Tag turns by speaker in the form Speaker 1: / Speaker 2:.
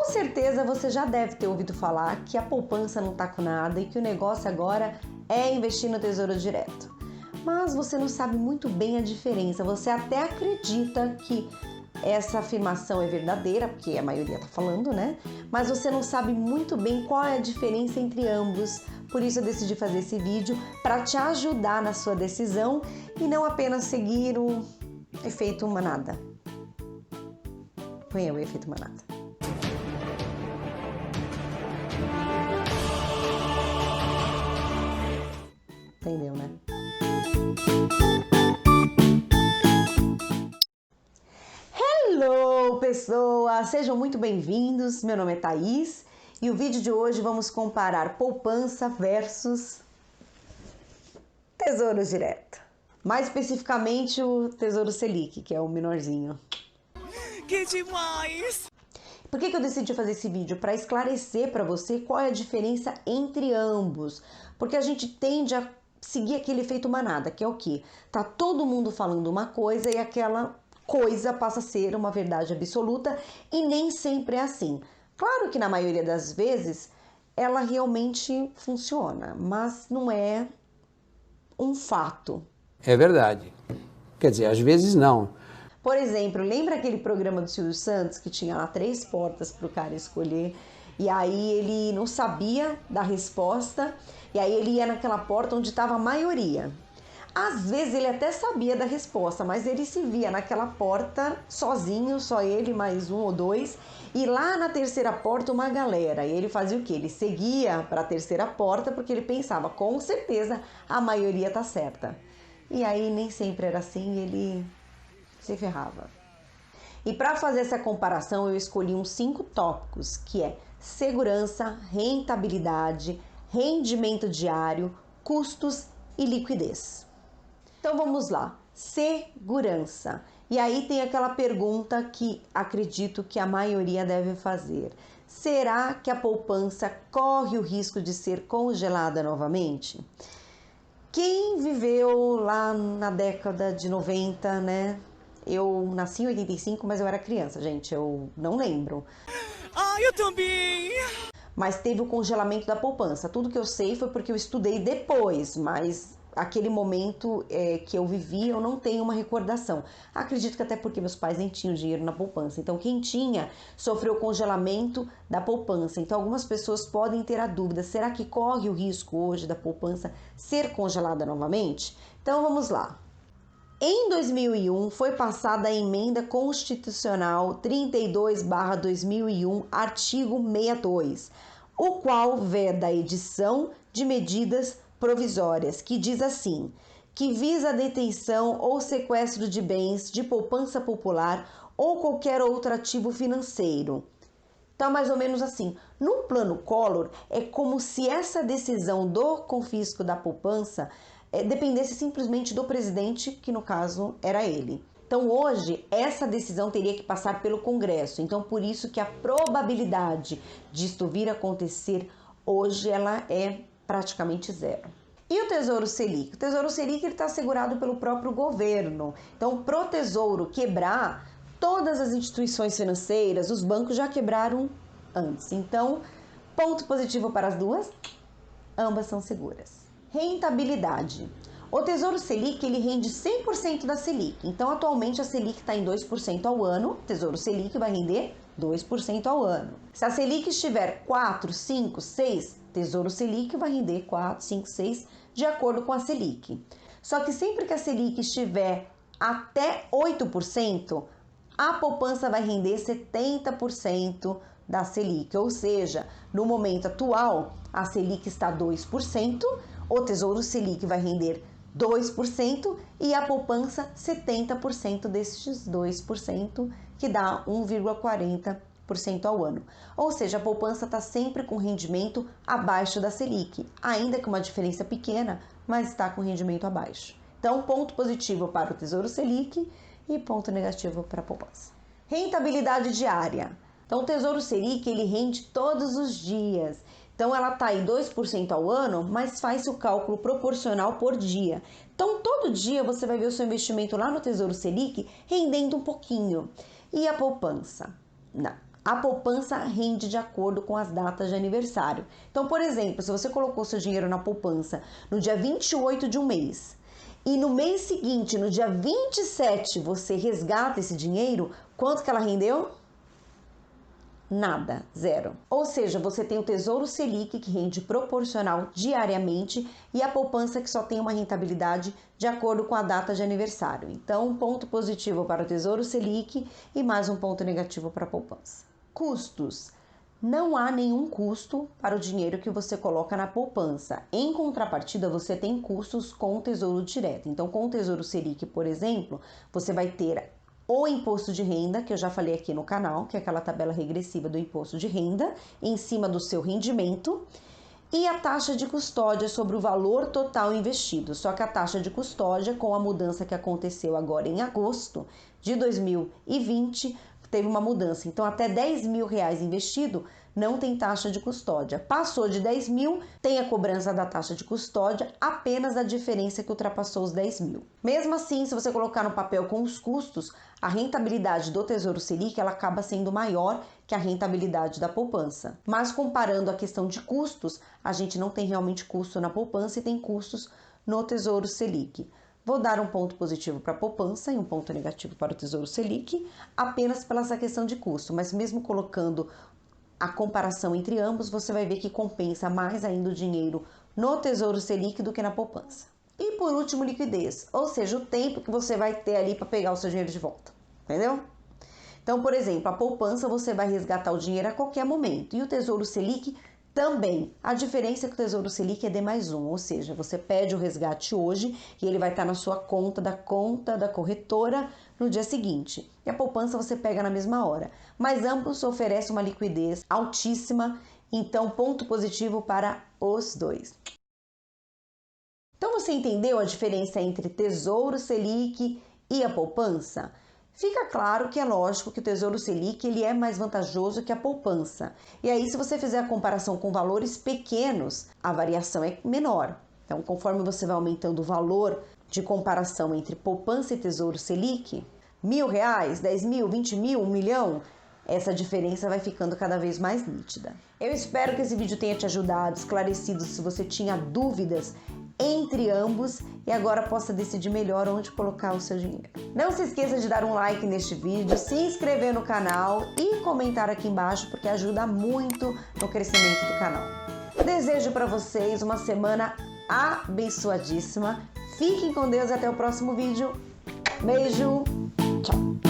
Speaker 1: certeza você já deve ter ouvido falar que a poupança não tá com nada e que o negócio agora é investir no Tesouro Direto. Mas você não sabe muito bem a diferença, você até acredita que essa afirmação é verdadeira, porque a maioria tá falando, né? Mas você não sabe muito bem qual é a diferença entre ambos. Por isso eu decidi fazer esse vídeo para te ajudar na sua decisão e não apenas seguir o efeito manada. Põe o efeito manada. Entendeu, né? Hello, pessoas! Sejam muito bem-vindos. Meu nome é Thaís e o vídeo de hoje vamos comparar poupança versus Tesouro Direto. Mais especificamente o Tesouro Selic, que é o menorzinho.
Speaker 2: Que demais!
Speaker 1: Por que eu decidi fazer esse vídeo? Para esclarecer para você qual é a diferença entre ambos. Porque a gente tende a seguir aquele efeito manada, que é o quê? Tá todo mundo falando uma coisa e aquela coisa passa a ser uma verdade absoluta e nem sempre é assim. Claro que na maioria das vezes ela realmente funciona, mas não é um fato.
Speaker 3: É verdade. Quer dizer, às vezes não.
Speaker 1: Por exemplo, lembra aquele programa do Silvio Santos que tinha lá 3 portas para o cara escolher e aí ele não sabia da resposta e aí ele ia naquela porta onde estava a maioria. Às vezes ele até sabia da resposta, mas ele se via naquela porta sozinho, só ele mais um ou dois, e lá na terceira porta uma galera. E ele fazia o quê? Ele seguia para a terceira porta porque ele pensava, com certeza a maioria tá certa. E aí nem sempre era assim, ele se ferrava. E para fazer essa comparação eu escolhi uns 5 tópicos, que é segurança, rentabilidade, rendimento diário, custos e liquidez. Então vamos lá, segurança. E aí tem aquela pergunta que acredito que a maioria deve fazer. Será que a poupança corre o risco de ser congelada novamente? Quem viveu lá na década de 90, né? Eu nasci em 85, mas eu era criança, gente, eu não lembro.
Speaker 2: Ah, eu também!
Speaker 1: Mas teve o congelamento da poupança. Tudo que eu sei foi porque eu estudei depois, mas aquele momento que eu vivi, eu não tenho uma recordação. Acredito que até porque meus pais nem tinham dinheiro na poupança. Então, quem tinha, sofreu o congelamento da poupança. Então, algumas pessoas podem ter a dúvida, será que corre o risco hoje da poupança ser congelada novamente? Então, vamos lá. Em 2001, foi passada a Emenda Constitucional 32/2001, artigo 62, o qual veda a edição de medidas provisórias, que diz assim, que visa a detenção ou sequestro de bens de poupança popular ou qualquer outro ativo financeiro. Então, mais ou menos assim, no plano Collor, é como se essa decisão do confisco da poupança dependesse simplesmente do presidente, que no caso era ele. Então, hoje, essa decisão teria que passar pelo Congresso. Então, por isso que a probabilidade disto vir a acontecer hoje, ela é praticamente zero. E o Tesouro Selic? O Tesouro Selic está assegurado pelo próprio governo. Então, pro Tesouro quebrar, todas as instituições financeiras, os bancos já quebraram antes. Então, ponto positivo para as duas, ambas são seguras. Rentabilidade. O Tesouro Selic, ele rende 100% da Selic. Então, atualmente, a Selic está em 2% ao ano. O Tesouro Selic vai render 2% ao ano. Se a Selic estiver 4, 5, 6, Tesouro Selic vai render 4, 5, 6, de acordo com a Selic. Só que sempre que a Selic estiver até 8%, a poupança vai render 70% da Selic. Ou seja, no momento atual, a Selic está 2%, o Tesouro Selic vai render 2% e a poupança 70% destes 2%, que dá 1,40% ao ano. Ou seja, a poupança está sempre com rendimento abaixo da Selic, ainda que uma diferença pequena, mas está com rendimento abaixo. Então, ponto positivo para o Tesouro Selic e ponto negativo para a poupança. Rentabilidade diária. Então, o Tesouro Selic, ele rende todos os dias. Então, ela está aí 2% ao ano, mas faz o cálculo proporcional por dia. Então, todo dia você vai ver o seu investimento lá no Tesouro Selic rendendo um pouquinho. E a poupança? Não. A poupança rende de acordo com as datas de aniversário. Então, por exemplo, se você colocou seu dinheiro na poupança no dia 28 de um mês e no mês seguinte, no dia 27, você resgata esse dinheiro, quanto que ela rendeu? Nada, zero. Ou seja, você tem o Tesouro Selic que rende proporcional diariamente e a poupança que só tem uma rentabilidade de acordo com a data de aniversário. Então, um ponto positivo para o Tesouro Selic e mais um ponto negativo para a poupança. Custos. Não há nenhum custo para o dinheiro que você coloca na poupança. Em contrapartida, você tem custos com o Tesouro Direto. Então, com o Tesouro Selic, por exemplo, você vai ter o imposto de renda, que eu já falei aqui no canal, que é aquela tabela regressiva do imposto de renda, em cima do seu rendimento, e a taxa de custódia sobre o valor total investido. Só que a taxa de custódia, com a mudança que aconteceu agora em agosto de 2020, teve uma mudança. Então, até R$10.000 investido, não tem taxa de custódia. Passou de 10 mil, tem a cobrança da taxa de custódia, apenas a diferença que ultrapassou os 10 mil. Mesmo assim, se você colocar no papel com os custos, a rentabilidade do Tesouro Selic ela acaba sendo maior que a rentabilidade da poupança. Mas comparando a questão de custos, a gente não tem realmente custo na poupança e tem custos no Tesouro Selic. Vou dar um ponto positivo para a poupança e um ponto negativo para o Tesouro Selic, apenas pela essa questão de custo, mas mesmo colocando a comparação entre ambos, você vai ver que compensa mais ainda o dinheiro no Tesouro Selic do que na poupança. E por último, liquidez, ou seja, o tempo que você vai ter ali para pegar o seu dinheiro de volta, entendeu? Então, por exemplo, a poupança você vai resgatar o dinheiro a qualquer momento e o Tesouro Selic também. A diferença é que o Tesouro Selic é D+1, ou seja, você pede o resgate hoje e ele vai estar na sua conta da corretora no dia seguinte. E a poupança você pega na mesma hora. Mas ambos oferecem uma liquidez altíssima, então ponto positivo para os dois. Então você entendeu a diferença entre Tesouro Selic e a poupança? Fica claro que é lógico que o Tesouro Selic ele é mais vantajoso que a poupança. E aí, se você fizer a comparação com valores pequenos, a variação é menor. Então, conforme você vai aumentando o valor de comparação entre poupança e Tesouro Selic, R$1.000, 10 mil, 20 mil, 1 milhão, essa diferença vai ficando cada vez mais nítida. Eu espero que esse vídeo tenha te ajudado, esclarecido se você tinha dúvidas entre ambos e agora possa decidir melhor onde colocar o seu dinheiro. Não se esqueça de dar um like neste vídeo, se inscrever no canal e comentar aqui embaixo porque ajuda muito no crescimento do canal. Desejo para vocês uma semana abençoadíssima. Fiquem com Deus e até o próximo vídeo. Beijo, tchau!